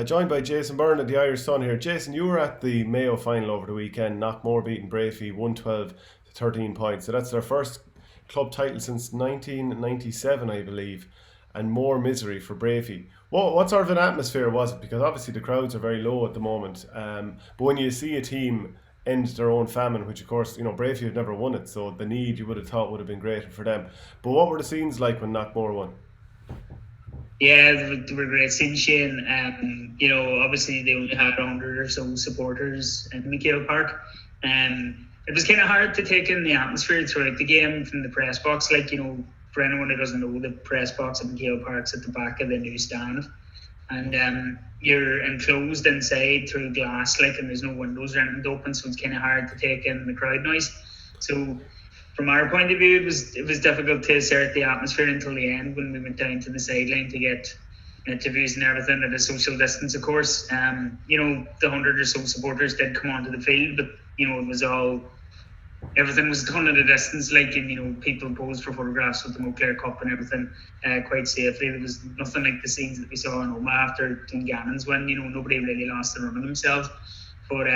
Joined by Jason Byrne of the Irish Sun here. Jason, you were at the Mayo final over the weekend. Knockmore beating Braefy 112 to 13 points. So that's their first club title since 1997, I believe, and more misery for Braefy. What sort of an atmosphere was it? Because obviously the crowds are very low at the moment. But when you see a team end their own famine, which of course, Braefy have never won it, so the need you would have thought would have been greater for them. But what were the scenes like when Knockmore won? Yeah, they were great scenes, Shane. Obviously they only had 100 or so supporters in McHale Park. It was kind of hard to take in the atmosphere throughout the game from the press box. For anyone who doesn't know, the press box at McHale Park's at the back of the new stand. And you're enclosed inside through glass, and there's no windows or anything to open, so it's kind of hard to take in the crowd noise. So from our point of view, it was difficult to assert the atmosphere until the end when we went down to the sideline to get interviews and everything at a social distance, of course. The 100 or so supporters did come onto the field, but it was everything was done at a distance, people posed for photographs with the McHale Cup and everything quite safely. There was nothing like the scenes that we saw in Oma after Gannon's win. Nobody really lost the run of themselves, but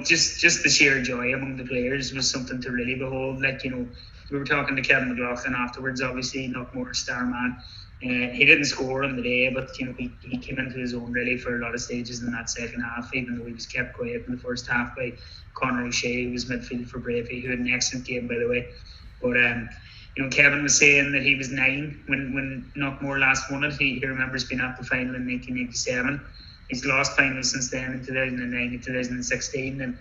just the sheer joy among the players was something to really behold. We were talking to Kevin McLaughlin afterwards, obviously Knockmore star man. He didn't score on the day, but he came into his own really for a lot of stages in that second half, even though he was kept quiet in the first half by Conor O'Shea, who was midfield for Braefy, who had an excellent game, by the way. But Kevin was saying that he was 9 when Knockmore last won it. He remembers being at the final in 1987. He's lost finals since then in 2009 and 2016, and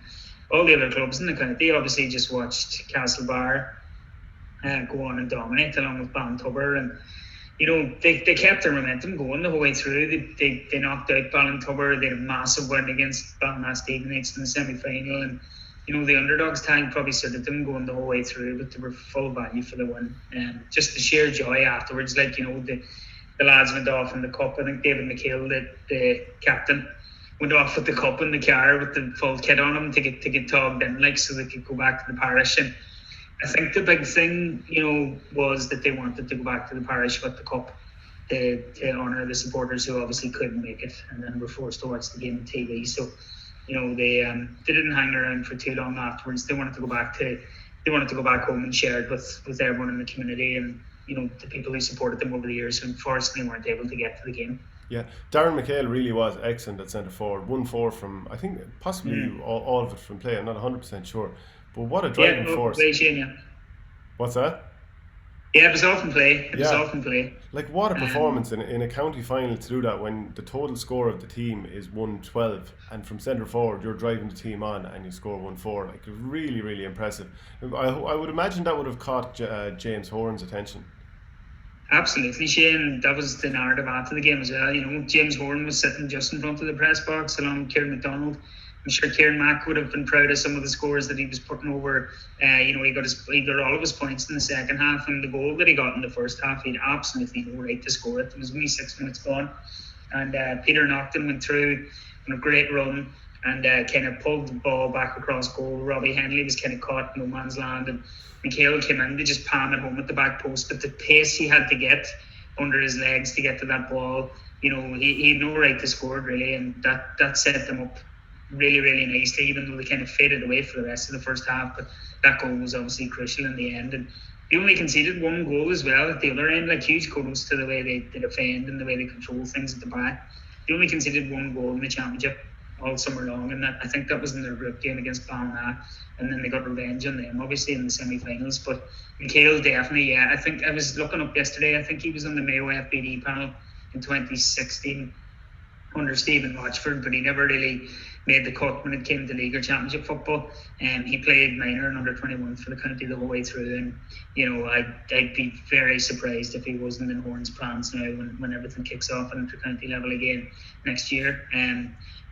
all the other clubs in the county obviously just watched Castlebar go on and dominate along with Ballintubber, and they kept their momentum going the whole way through. They knocked out Ballintubber. They had a massive win against Ballinastevenage in the semi-final, and the underdogs tag probably suited them going the whole way through, but they were full value for the win. And just the sheer joy afterwards, the lads went off in the cup. I think David McHale, the captain, went off with the cup in the car with the full kit on him to get togged in, so they could go back to the parish. And I think the big thing, was that they wanted to go back to the parish with the cup to honour the supporters who obviously couldn't make it and then were forced to watch the game on TV. So, they didn't hang around for too long afterwards. They wanted to go back home and share it with everyone in the community and the people who supported them over the years, who unfortunately weren't able to get to the game. Yeah, Darren McHale really was excellent at centre forward. 1-4 from, I think, possibly all of it from play. I'm not 100% sure. But what a driving force. Play, Shane, yeah. What's that? Yeah, it was often play. It was often play. What a performance in a county final to do that when the total score of the team is 112, and from centre forward you're driving the team on and you score 1-4. Really, really impressive. I would imagine that would have caught James Horan's attention. Absolutely, Shane. That was the narrative after the game as well. James Horan was sitting just in front of the press box along with Kieran MacDonald. I'm sure Kieran Mack would have been proud of some of the scores that he was putting over. He got all of his points in the second half, and the goal that he got in the first half, he had absolutely no right to score it. There was only 6 minutes gone, and Peter Naughton went through on a great run and kind of pulled the ball back across goal. Robbie Henley was kind of caught in no man's land, and McHale came in to just palm it home at the back post. But the pace he had to get under his legs to get to that ball, he had no right to score it really, and that set them up really, really nicely, even though they kind of faded away for the rest of the first half. But that goal was obviously crucial in the end, and they only conceded 1 goal as well at the other end. Huge kudos to the way they defend and the way they control things at the back. They only conceded 1 goal in the championship all summer long, and I think that was in their group game against Ballina, and then they got revenge on them obviously in the semi-finals. But McHale definitely, I think I was looking up yesterday, I think he was on the Mayo FBD panel in 2016 under Stephen Watchford, but he never really made the cut when it came to league or championship football. He played minor and under 21 for the county the whole way through, and I'd be very surprised if he wasn't in Horn's plans now when everything kicks off at inter-county level again next year.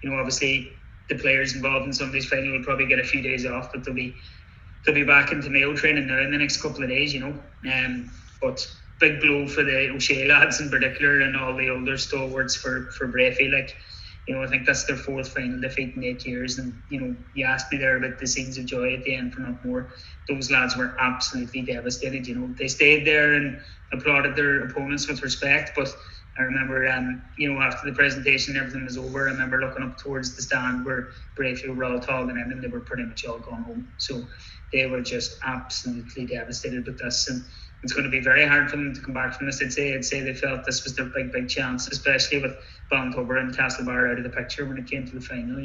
Obviously the players involved in some of these final will probably get a few days off, but they'll be back into Mayo training now in the next couple of days, but big blow for the O'Shea lads in particular and all the older stalwarts for Braefy. I think that's their 4th final defeat in 8 years, and you asked me there about the scenes of joy at the end for Knockmore. Those lads were absolutely devastated. They stayed there and applauded their opponents with respect, but I remember, after the presentation, everything was over. I remember looking up towards the stand where Brayfield were all talking in, and they were pretty much all gone home. So they were just absolutely devastated with this, and it's going to be very hard for them to come back from this. I'd say they felt this was their big chance, especially with Ballintober and Castlebar out of the picture when it came to the final.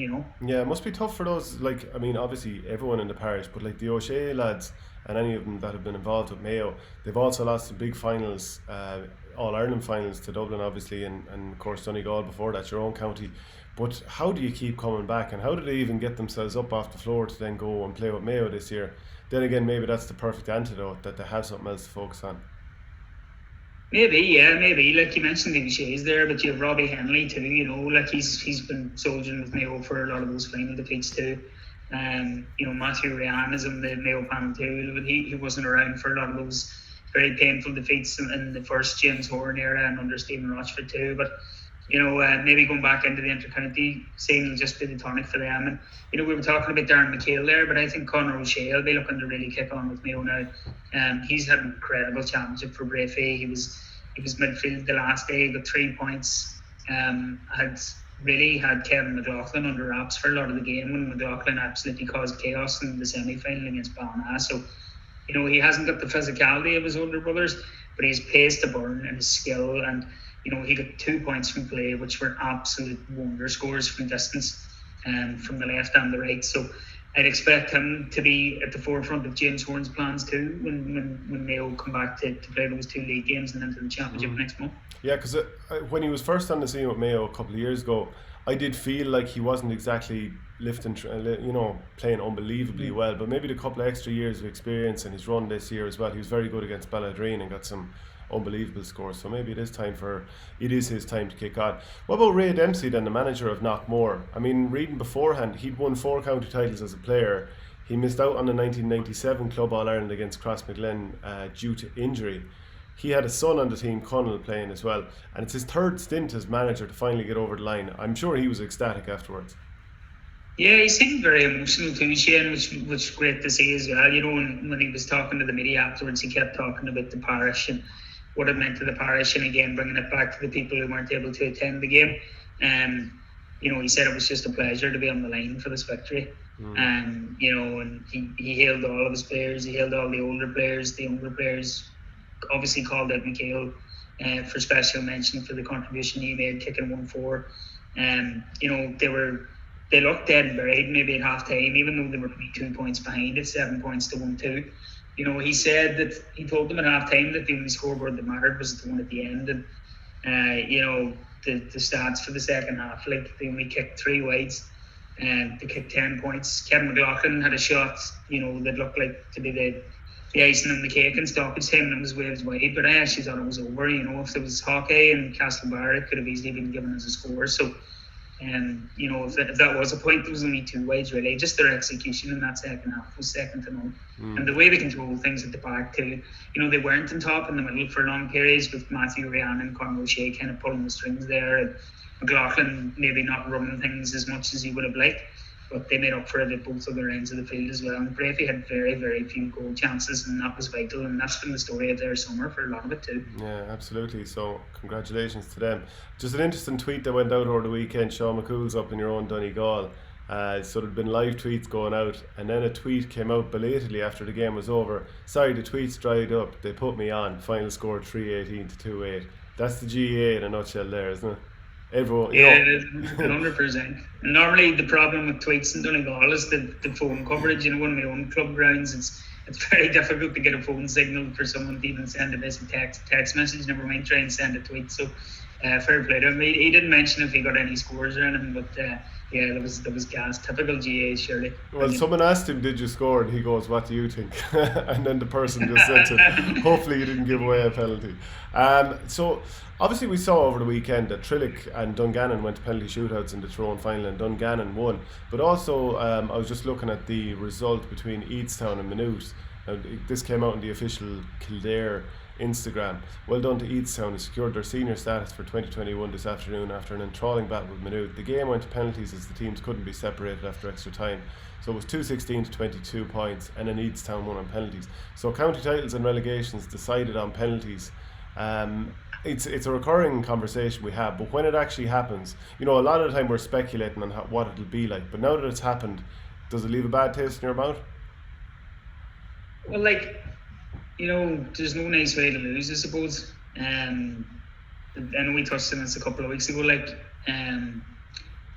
Yeah, it must be tough for those. Obviously everyone in the parish, but the O'Shea lads and any of them that have been involved with Mayo, they've also lost the big finals, All-Ireland finals to Dublin, obviously, and of course Donegal before that, your own county. But how do you keep coming back, and how do they even get themselves up off the floor to then go and play with Mayo this year? Then again, maybe that's the perfect antidote, that they have something else to focus on. Maybe. Like you mentioned, the O'Shea's there, but you have Robbie Henley too. He's been soldiering with Mayo for a lot of those final defeats too. Matthew Ryan is in the Mayo panel too, but he wasn't around for a lot of those very painful defeats in the first James Horn era and under Stephen Rochford too. But maybe going back into the intercounty scene will just be the tonic for them. And we were talking about Darren McHale there, but I think Conor O'Shea will be looking to really kick on with Mayo now. He's had an incredible championship for Brayfay. He was midfield the last day, got 3 points. Had Kevin McLaughlin under wraps for a lot of the game when McLaughlin absolutely caused chaos in the semi-final against Ballina. So he hasn't got the physicality of his older brothers, but he's pace to burn and his skill, and he got 2 points from play, which were absolute wonder scores from distance, from the left and the right. So I'd expect him to be at the forefront of James Horn's plans too when Mayo come back to play those 2 league games and into the championship next month. Yeah, because when he was first on the scene with Mayo a couple of years ago, I did feel like he wasn't exactly playing unbelievably well, but maybe the couple of extra years of experience and his run this year as well, he was very good against Balladreen and got some unbelievable scores. So maybe it is his time to kick on. What about Ray Dempsey then, the manager of Knockmore? I mean, reading beforehand, he'd won 4 county titles as a player. He missed out on the 1997 Club All-Ireland against Crossmaglen due to injury. He had a son on the team, Connell, playing as well, and it's his 3rd stint as manager to finally get over the line. I'm sure he was ecstatic afterwards. Yeah, he seemed very emotional too, Shane, which was great to see as well. When he was talking to the media afterwards, he kept talking about the parish and what it meant to the parish, and again bringing it back to the people who weren't able to attend the game. He said it was just a pleasure to be on the line for this victory. And he hailed all of his players. He hailed all the older players, the younger players. Obviously called out McHale for special mention for the contribution he made, kicking 1-4. They looked dead and buried maybe at half time, even though they were only 2 points behind at 7 points to 1-2. He said that he told them at half time that the only scoreboard that mattered was the one at the end. And the stats for the second half, they only kicked 3 wides and they kicked 10 points. Kevin McLaughlin had a shot, that looked like to be the icing on the cake and stoppage time, and it was waves wide. But I actually thought it was over. If there was hockey and Castlebar, it could have easily been given as a score. So, if that was a point, there was only 2 wides really. Just their execution in that second half was second to none. And the way they controlled things at the back too. They weren't on top in the middle for long periods, with Matthew Ryan and Conor O'Shea kind of pulling the strings there, and McLaughlin maybe not running things as much as he would have liked. But they made up for it at both other ends of the field as well. And Brayfay had very, very few goal chances, and that was vital. And that's been the story of their summer for a lot of it too. Yeah, absolutely. So congratulations to them. Just an interesting tweet that went out over the weekend. Sean McCool's up in your own Donegal. So there'd been live tweets going out, and then a tweet came out belatedly after the game was over. Sorry, the tweets dried up. They put me on. Final score 3-18 to 2-8. That's the GAA in a nutshell there, isn't it? Everyone, it is 100%. Normally, the problem with tweets in Donegal is the phone coverage. On my own club grounds, it's very difficult to get a phone signal for someone to even send a basic text message. Never mind try and send a tweet. So, fair play to him. He didn't mention if he got any scores or anything, but there was gas. Typical GA, surely. Well, someone asked him, "Did you score?" And he goes, "What do you think?" And then the person just said to him, "Hopefully, you didn't give away a penalty." So. Obviously, we saw over the weekend that Trillick and Dungannon went to penalty shootouts in the Tyrone final, and Dungannon won. But also, I was just looking at the result between Eadstown and Maynooth. Now, this came out on the official Kildare Instagram. Well done to Eadstown, who secured their senior status for 2021 this afternoon after an enthralling battle with Maynooth. The game went to penalties as the teams couldn't be separated after extra time. So it was 2-16 to 22 points, and then Eadstown won on penalties. So county titles and relegations decided on penalties. It's a recurring conversation we have, but when it actually happens, a lot of the time we're speculating on what it'll be like. But now that it's happened, does it leave a bad taste in your mouth? Well, there's no nice way to lose, I suppose. I know we touched on this a couple of weeks ago.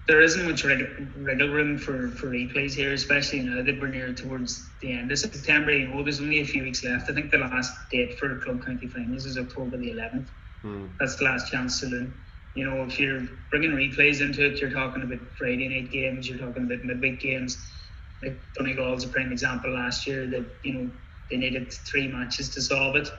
There isn't much wriggle room for replays here, especially now that we're near towards the end of September. There's only a few weeks left. I think the last date for club county finals is October the 11th. That's the last chance saloon. If you're bringing replays into it, you're talking about Friday night games, you're talking about midweek games. Like Donegal's a prime example last year that, they needed 3 matches to solve it.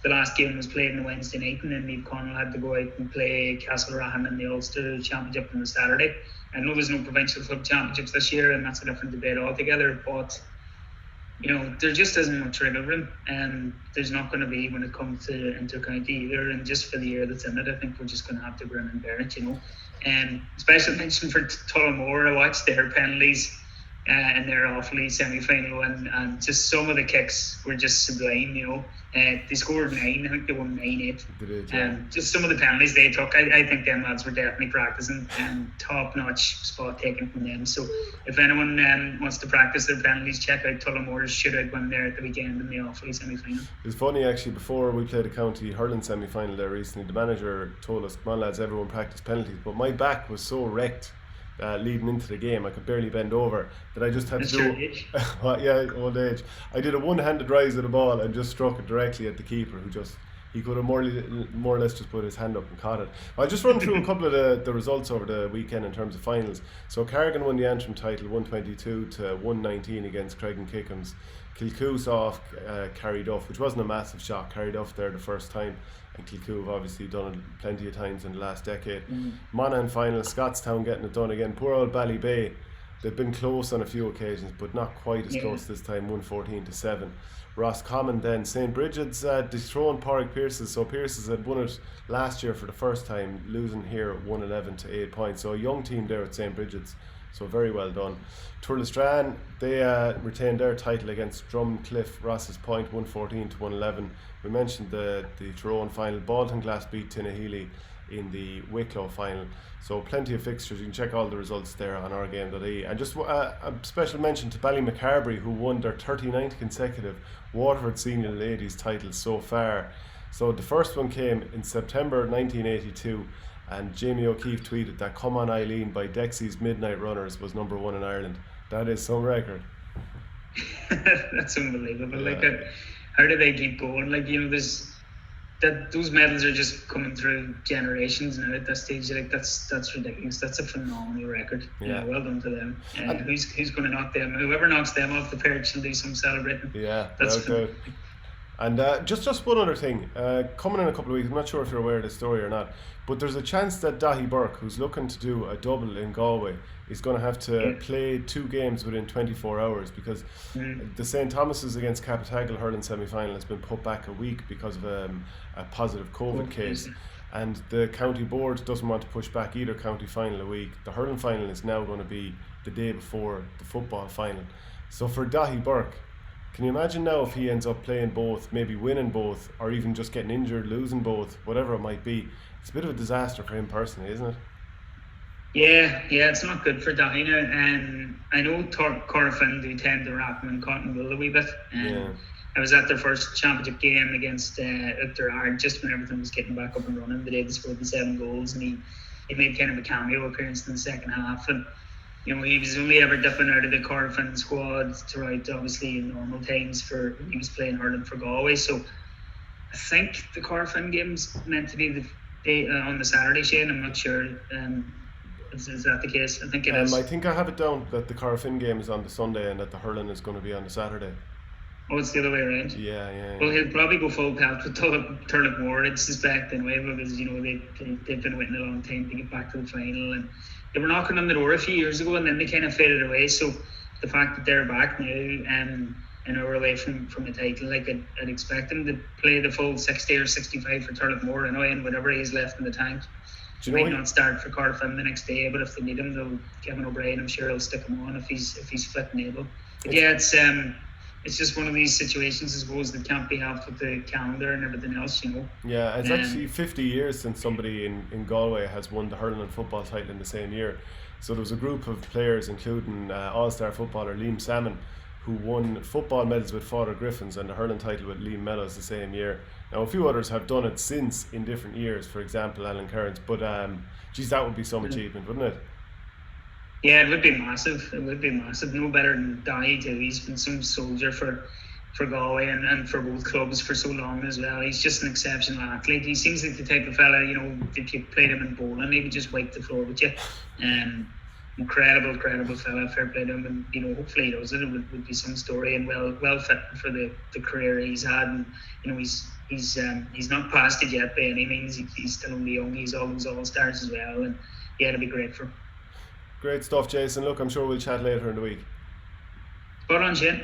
The last game was played on a Wednesday night, and then Meath Connell had to go out and play Castlerahan in the Ulster Championship on the Saturday. I know there's no provincial club championships this year, and that's a different debate altogether, but there just isn't much wriggle room, and there's not going to be when it comes to inter-county either. And just for the year that's in it, I think we're just going to have to grin and bear it, And special mention for Tullamore. I watched their penalties in their Offaly semi-final, and just some of the kicks were just sublime. They scored 9. I think they won 9-8. They did, yeah. Just some of the penalties they took, I think them lads were definitely practicing, and top-notch spot taken from them. So if anyone wants to practice their penalties, check out Tullamore's shootout win there at the weekend in the Offaly semi-final. It's funny actually, before we played a county hurling semi-final there recently, the manager told us, come on lads, everyone practice penalties, but my back was so wrecked leading into the game, I could barely bend over, that I just had to do old age. I did a one-handed rise of the ball and just struck it directly at the keeper, who he could have more or less just put his hand up and caught it. I'll just run through a couple of the results over the weekend in terms of finals. So Carrigan won the Antrim title 122 to 119 against Craig and Kickham's. Kilcoo saw off Carryduff, which wasn't a massive shock. Carryduff there the first time, and Kilcoo have obviously done it plenty of times in the last decade. Monaghan final, Scottstown getting it done again. Poor old Ballybay, they've been close on a few occasions, but not quite as close this time, 114 to 7. Roscommon then, St. Bridget's dethroned Pádraig Pearses. So Pearses had won it last year for the first time, losing here 111 to 8 points. So a young team there at St. Bridget's. So very well done. Turlestrane, they retained their title against Drumcliff Ross's Point 114 to 111. We mentioned the Tyrone final. Baltinglass beat Tinahely in the Wicklow final. So plenty of fixtures. You can check all the results there on ourgame.ie. And just a special mention to Ballymacarbery, who won their 39th consecutive Waterford Senior Ladies title so far. So the first one came in September 1982. And Jamie O'Keefe tweeted that Come On Eileen by Dexy's Midnight Runners was number 1 in Ireland. That is some record. That's unbelievable. How do they keep going? There's those medals are just coming through generations now at this stage. That's ridiculous. That's a phenomenal record. Yeah. Well done to them. Who's going to knock them? Whoever knocks them off the perch will do some celebrating. Yeah, that's good. And just one other thing, coming in a couple of weeks, I'm not sure if you're aware of this story or not, but there's a chance that Daehi Burke, who's looking to do a double in Galway, is going to have to play 2 games within 24 hours because the St. Thomas's against Capitagle hurling semi-final has been put back a week because of a positive COVID case. And the county board doesn't want to push back either county final a week. The hurling final is now going to be the day before the football final. So for Daehi Burke, can you imagine now if he ends up playing both, maybe winning both, or even just getting injured, losing both, whatever it might be? It's a bit of a disaster for him personally, isn't it? Yeah, it's not good for Daehi now. I know Corofin do tend to wrap him in cotton wool a wee bit. I was at their first championship game against Uchter Ard just when everything was getting back up and running. The day they scored the 7 goals, and he made kind of a cameo appearance in the second half. And he was only ever dipping out of the Corofin squad throughout, obviously, in normal times for when he was playing hurling for Galway. So I think the Corofin game's meant to be the day on the Saturday, Shane. I'm not sure. Is that the case? I think it is. I think I have it down that the Corofin game is on the Sunday and that the hurling is going to be on the Saturday. Oh, it's the other way around. Yeah. Well, he'll probably go full pelt with Turlough, I'd suspect, anyway, because they've been waiting a long time to get back to the final, and they were knocking on the door a few years ago, and then they kind of faded away. So the fact that they're back now, an hour away from the title, I'd expect them to play the full 60 or 65 for Turlough, and whatever he's left in the tank. He might not start for Corofin the next day, but if they need him, they'll Kevin O'Brien, I'm sure he'll stick him on if he's fit and able. But yeah, it's just one of these situations, I suppose, that can't be helped with the calendar and everything else, you know. Yeah, it's actually 50 years since somebody in Galway has won the hurling and football title in the same year. So there was a group of players, including all-star footballer Liam Salmon, who won football medals with Father Griffins and the hurling title with Liam Mellows the same year. Now, a few others have done it since in different years, for example, Alan Kearns. But, geez, that would be some achievement, wouldn't it? Yeah, it would be massive. It would be massive. No better than Daehi too. He's been some soldier for Galway and for both clubs for so long as well. He's just an exceptional athlete. He seems like the type of fella, you know, if you played him in bowling, he would just wipe the floor with you. Incredible fella, fair play to him, and you know, hopefully he does it. It would be some story, and well fit for the career he's had, and you know, he's not past it yet by any means. He's still only young. He's all those all-stars as well, and yeah, it'll be great for him. Great stuff, Jason. Look, I'm sure we'll chat later in the week. Spot on, Shane.